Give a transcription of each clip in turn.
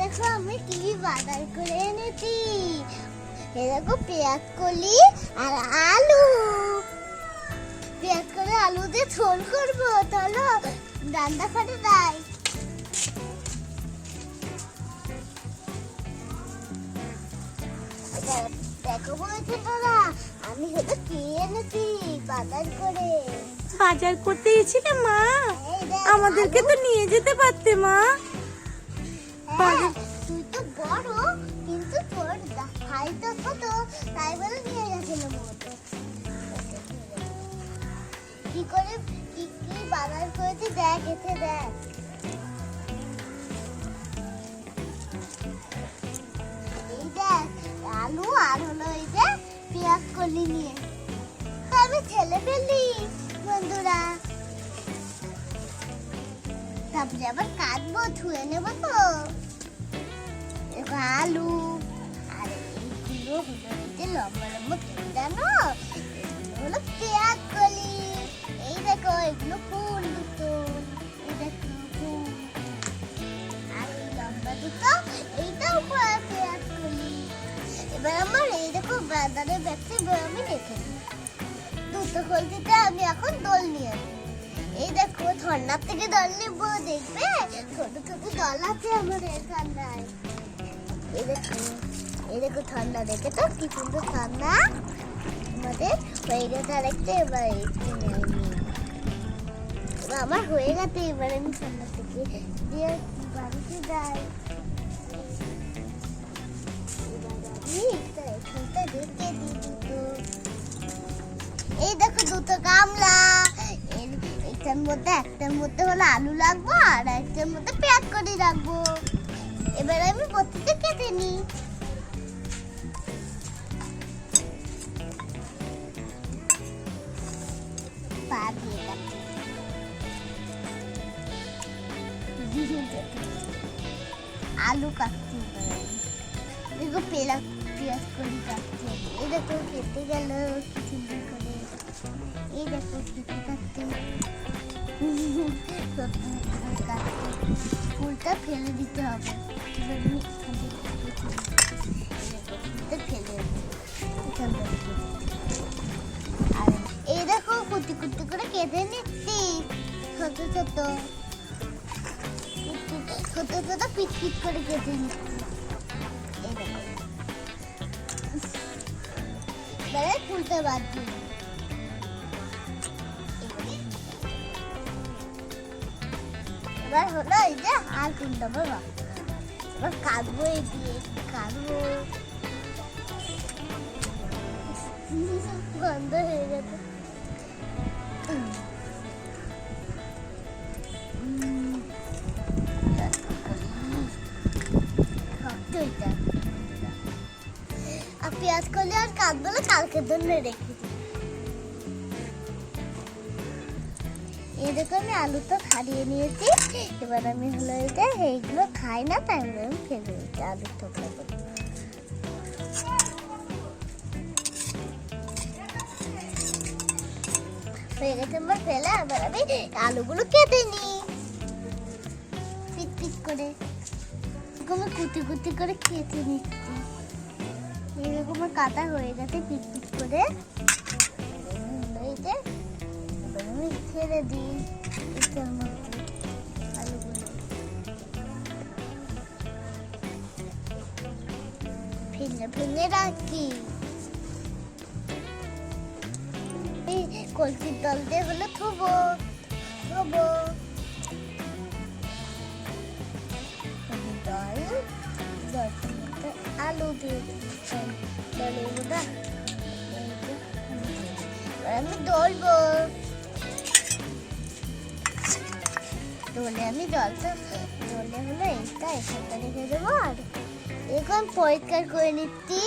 দেখো আমি কি বাজার করে এনেছি। এই দেখো পেঁয়াজ কলি আর আলু। পেঁয়াজ করে আলু দিয়ে ঝোল করবো, চলো রান্না করে যাই। দেখো বলছে তোরা আমি হয়তো কি এনেছি বাজার করে। বাজার করতে গেছিলে মা? আমাদেরকে তো নিয়ে যেতে পারতে মা। তুই তো বড়, কিন্তু তোর ভাই তো ছোট, তাই বলে নিয়ে গেছিল মতো। কি করে কি কি বাজার করেছি দেখ, এতে দেখ। এই দেখ আলু আর হলো এই যে পেঁয়াজ কলি নিয়ে আমি ছেলে ফেলি বন্ধুরা। তারপরে আবার কাটবো, ধুয়ে নেবো তো। আলু আর এইগুলো হলো যে লম্বা লম্বা কেদানো, এগুলো হলো পেঁয়াজ কলি। এই দেখো এগুলো ফুল দুটো, এই দেখো ফুল। আর এই লম্বা দুটো এইটাও পেঁয়াজ কলি। এবার আমার এই দেখো বাজারের ব্যাগটি আমি রেখে দিই। দুটো কলসিতে আমি এখন দোল নিয়ে আসি। এই দেখো ঝর্ণার থেকে দল নেবো, দেখবে ছোট ছোট দল আছে আমার এখানটায়। এই দেখো ঠান্ডা দেখে তো কি সুন্দর ঠান্ডা আমাদের হয়ে গেছে। আরেকটা এবার আমার হয়ে গেছে। এবার আমি ঠান্ডা থেকে দিয়ে বাড়িতে যাই। এই দেখো দুটো গামলা। একটার মধ্যে হলো আলু রাখবো আর একটার মধ্যে পেঁয়াজ কলি রাখবো। এবার আমি বত্তিতে কেটে নিই। পা দিয়ে আলু কাটতে দেখো পেঁয়াজ কলি কাটতে। এই দেখো কেটে গেল কি সুন্দর করে। এই দেখো কেটে কাটতে ফুলটা ফেলে দিতে হবে। আর এই দেখো কুটি কুটি করে কেটে নিচ্ছি, ছোট ছোট ছোট ছোট পিট পিট করে কেটে নিচ্ছি। এই দেখো এবারে ফুলটা বাদ দিই। এবার হলো এই যে আর কোনটা বাবা, এবার কাটবো। এই দিয়ে কাটবো, গন্ধ হয়ে গেছে। আর পেঁয়াজ কলি আর কাটবো না, কালকের জন্য রেখে দিই। এই দেখো আমি আলু তো ছাড়িয়ে নিয়েছি। এবার আমি হলো এটা এইগুলো খাই না, তাই আমি ফেলে দিচ্ছি আলুর টুকরা করে। হয়ে গেছে আমার ফেলে। এবার আমি আলুগুলো কেটে নিই পিট পিট করে। এরকম কুটি কুটি করে কেটে নিচ্ছি। এরকম আমার কাটা হয়ে গেছে পিট পিট করে। এই যে আমি ছেড়ে দিই এটার মধ্যে আলুগুলো। ভেঙে ভেঙে রাখি। এই কলসির জল দিয়ে হলে থবো থবো জলের মধ্যে আলু দিয়ে আমি ডলবো। ডলে আমি জলটা ডলে হলো এইটা এখানটা রেখে দেবো। আর এখন পরিষ্কার করে নিচ্ছি।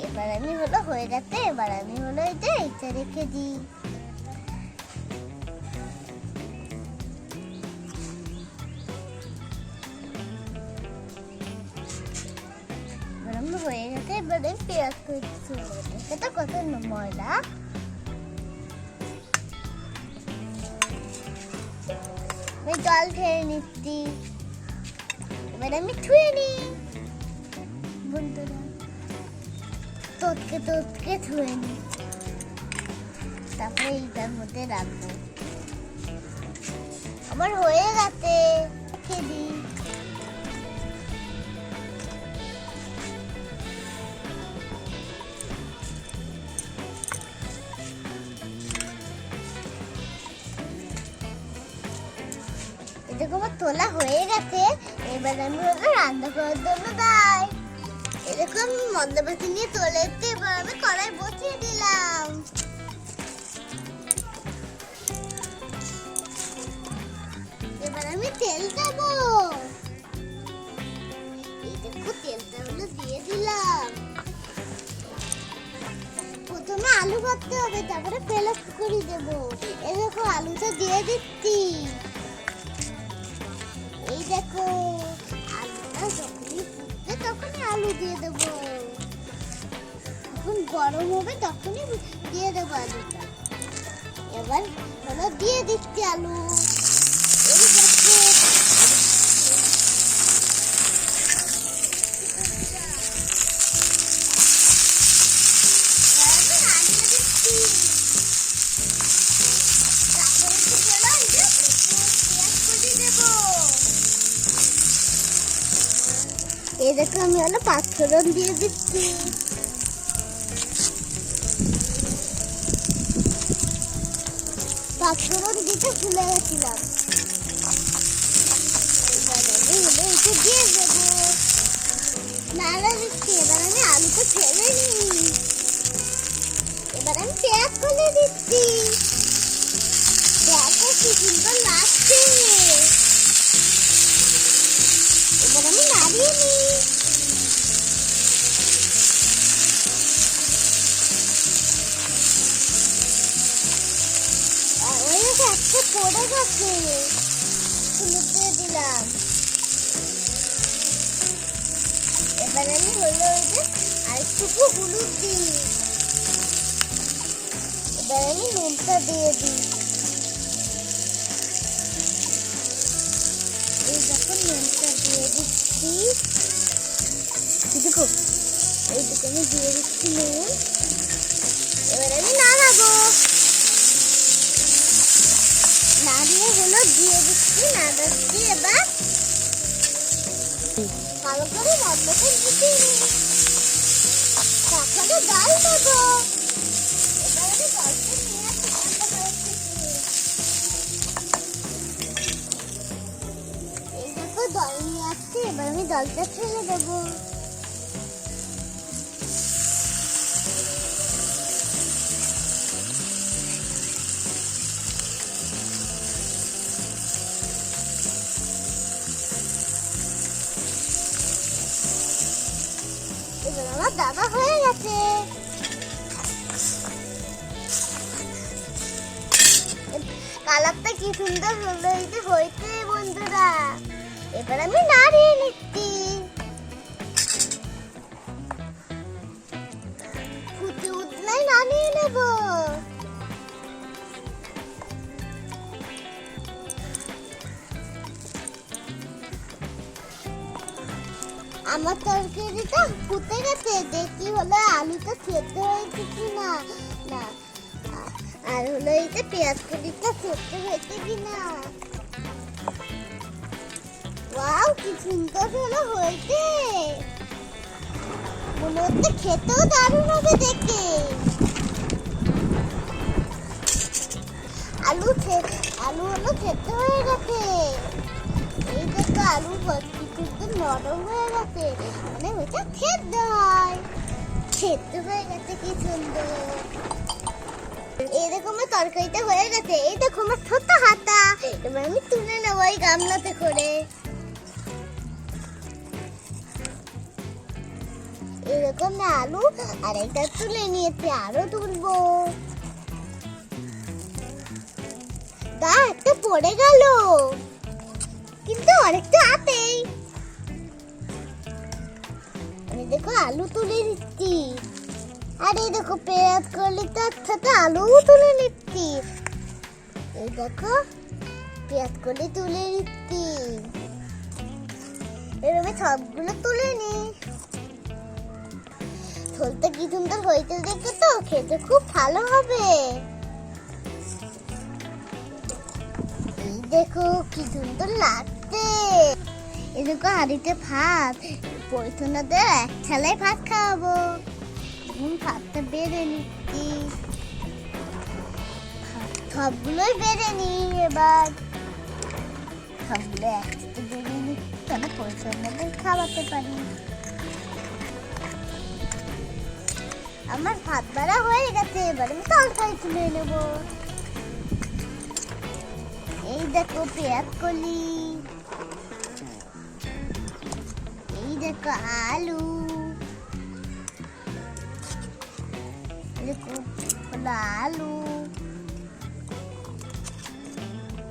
এবার আমি হলো হয়ে গেছে। এবার আমি হলো এইটা রেখে দিই। হয়ে গেছে। এবারে পেঁয়াজ করছি, এটা কত ময়লা। জল ঢেলে নিচ্ছি। এবার আমি ধুয়ে নিই বন্ধুরা, তোতকে ধুয়ে নিই, তারপরে এইটার মধ্যে রাখবো। আমার হয়ে গেছে, রেখে দিই। এরকম আমার তোলা হয়ে গেছে, এবার আমি ওকে রান্না করার জন্য যাই। এরকম মন্দাবাতি নিয়ে তোলেতে এবার আমি কড়াই বসিয়ে দিলাম। এবার আমি তেল দেবো, এই দেখো তেলটা হলো দিয়ে দিলাম। প্রথমে আলু ভাজতে হবে, তারপরে পেঁয়াজ কুচি দেবো। এই দেখো আলুটা দিয়ে দিচ্ছি। এই দেখো আলুটা যখনই ফুটবে তখনই আলু দিয়ে দেবো, যখন গরম হবে তখনই দিয়ে দেবো আলুটা। এবার হলো দিয়ে দিচ্ছি আলু। এই দেখো এই দেখো আমি হলো পাঁচফোড়ন দিয়ে দিচ্ছি। পাঁচফোড়ন দিতে ভুলে গেছিলাম। এবার আমি হলো এটা দিয়ে দেবো, নাড়া দিচ্ছি। এবার আমি আলুটা ফেলে নিই। এবার আমি পেঁয়াজ ফেলে দিচ্ছি। দেখো কি সুন্দর লাগছে। এবার আমি নাড়িয়ে নিই। ওই একটা পড়ে গেছে, হলুদ দিয়ে দিলাম। এবার আমি হলো ওই যে আরেকটুকু হলুদ দিই। এবার আমি নুনটা দিয়ে দিই। এই দেখো নুনটা দিয়ে দিচ্ছি। দেখো এইটুকু আমি দিয়ে দিচ্ছি নুন। এবার আমি নাড়াবো, নাড়িয়ে হলো দিয়ে দিচ্ছি, নাড়াচ্ছি। এবার ভালো করে মশলাটা মিশিয়ে নিই, তারপরে ডাল দেবো। এবার আমি ডালটা নিয়ে ঠান্ডা করে দিচ্ছি। এই দেখো ডাল নিয়ে আসছি। এবার আমি ডালটা ছেড়ে দেবো। এবার আমার দাদা হয়ে গেছে। কালারটা কি সুন্দর হলো, এই যে হয়েছে বন্ধুরা। এবার আমি নাড়িয়ে নিচ্ছি। ফুটে উঠলেই নাড়িয়ে নেব। আমার তরকারিটা ফুটে গেছে, দেখি হলো আলুটা সেদ্ধ হয়েছে কিনা, না আর হলো এই যে পেঁয়াজ কুচিটা সেদ্ধ হয়েছে কিনা। ওয়াও কি সুন্দর হলো হয়েছে, মনে হচ্ছে খেতেও দারুণ হবে দেখে। আলু হলো সেদ্ধ হয়ে গেছে। এই দেখো আলু কিন্তু নরম হয়ে গেছে, মানে ওইটা সেদ্ধ হয়। সেদ্ধ হয়ে গেছে কি সুন্দর। এই দেখো আমার তরকারিটা হয়ে গেছে। এই দেখো আমার ছোট হাতা। এবার আমি তুলে নেবো এই গামলাতে করে। এরকম না আলু আর এটা তুলে নিয়েছি, আরো তুলবো। তা একটা পড়ে গেল, কিন্তু আরেকটা আতেই। আমি দেখো আলু তুলে নিচ্ছি, আর এই দেখো পেঁয়াজ কলিটার সাথে আলুও তুলে নিচ্ছি। এই দেখো পেঁয়াজ কলি তুলে নিচ্ছি। এবার আমি সবগুলো তুলে নি। ঝোলটা কি সুন্দর হয়েছে দেখে তো, খেতে খুব ভালো হবে। এই দেখো কি সুন্দর লাগছে। এই দেখো হাঁড়িতে ভাত, পয়সনাদের এক থালায় ভাত খাওয়াবো। ভাতটা বেড়ে নিচ্ছি, সবগুলোই বেড়ে নি। এবার সবগুলো একসাথে বেড়ে নিচ্ছি, তাহলে পয়সনাদের খাওয়াতে পারি। আমার ভাত বাড়া হয়ে গেছে, এবার আমি তরকারি তুলে নেব। এই দেখো পেঁয়াজ কলি, এই দেখো আলু, দেখো আলু।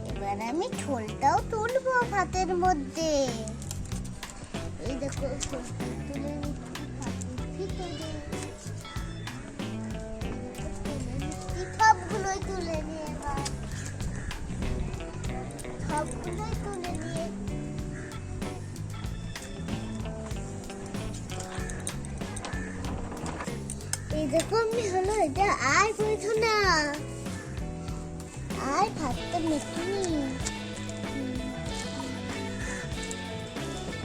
এবার আমি ঝোলটাও তুলবো ভাতের মধ্যে। এই দেখো ঝোলটা তুলে নিচ্ছি ভাতের ভিতরে। সবগুলোই তুলে নিয়ে, এবার সবগুলোই তুলে নিয়ে এই দেখো আমি হলো এটা আর বইছো না, আর ভাতটা মেখে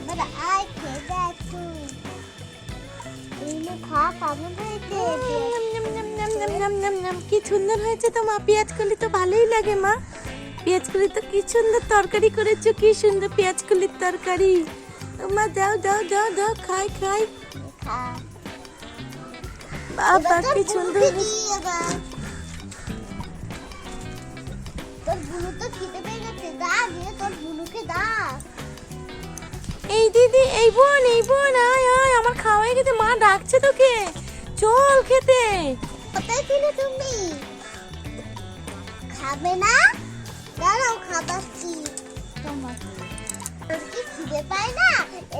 এবার আর খেয়ে দেখো। এই খা কেমন হয়েছে? কি সুন্দর হয়েছে তো মা, পেঁয়াজ কলি তো ভালোই লাগে মা। পেঁয়াজ কলি তো কি সুন্দর তরকারি করেছো, কি সুন্দর পেঁয়াজ কলির তরকারি। মা দাও দাও দাও দাও, খাই খাই। খা বাবা কি সুন্দর। তোর বুনু তো খেতে পেয়ে গেছে, দা দিয়ে তোর বুনুকে দা। এই দিদি, এই বোন আয় আয়, আমার খাওয়া হয়ে গেছে, মা ডাকছে তোকে, চল খেতে। কোথায় ছিলে তুমি? খাবে না? দাঁড়াও খাবাচ্ছি তোমার। তোর কি খিদে পায় না?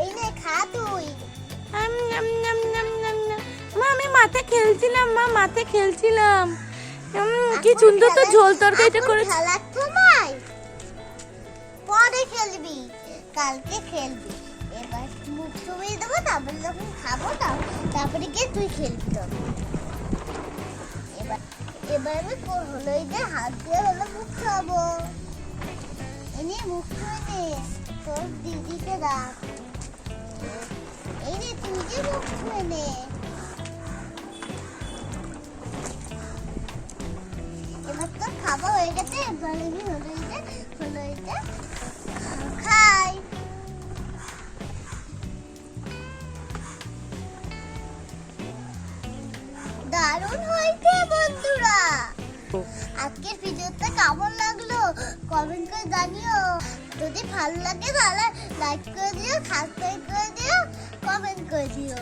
এই নে খা তুই। মা আমি মাঠে খেলছিলাম, মা মাঠে খেলছিলাম। কি সুন্দর তো ঝোল তরকারিটা করেছে। খেলার সময় পরে খেলবি, কালকে খেলবি। এবার মুখ চুবিয়ে দেবো, তারপরে যখন খাবো তারপরে গিয়ে তুই খেলবি। এবার আমি হলো এই যে হাত দিয়ে হলো মুখ খাবো। এনে মুখ ছুঁয়ে নে, তোর দিদিকে ডাক। এই নে তুই যে মুখ ছুঁয়ে নে। এবার তো খাওয়া হয়ে গেছে, এবার আমি হলো এই যে খাই। দারুণ হয়েছে বন্ধুরা। আজকের ভিডিওটা কেমন লাগলো কমেন্ট করে জানিও। যদি ভালো লাগে তাহলে লাইক করে দিও, সাবস্ক্রাইব করে দিও, কমেন্ট করে দিও।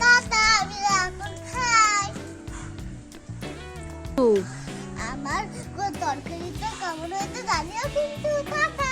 টাটা, আমি এখন খাই। আমার তরকারিটা কেমন হয়েছে জানিও কিন্তু। টাটা।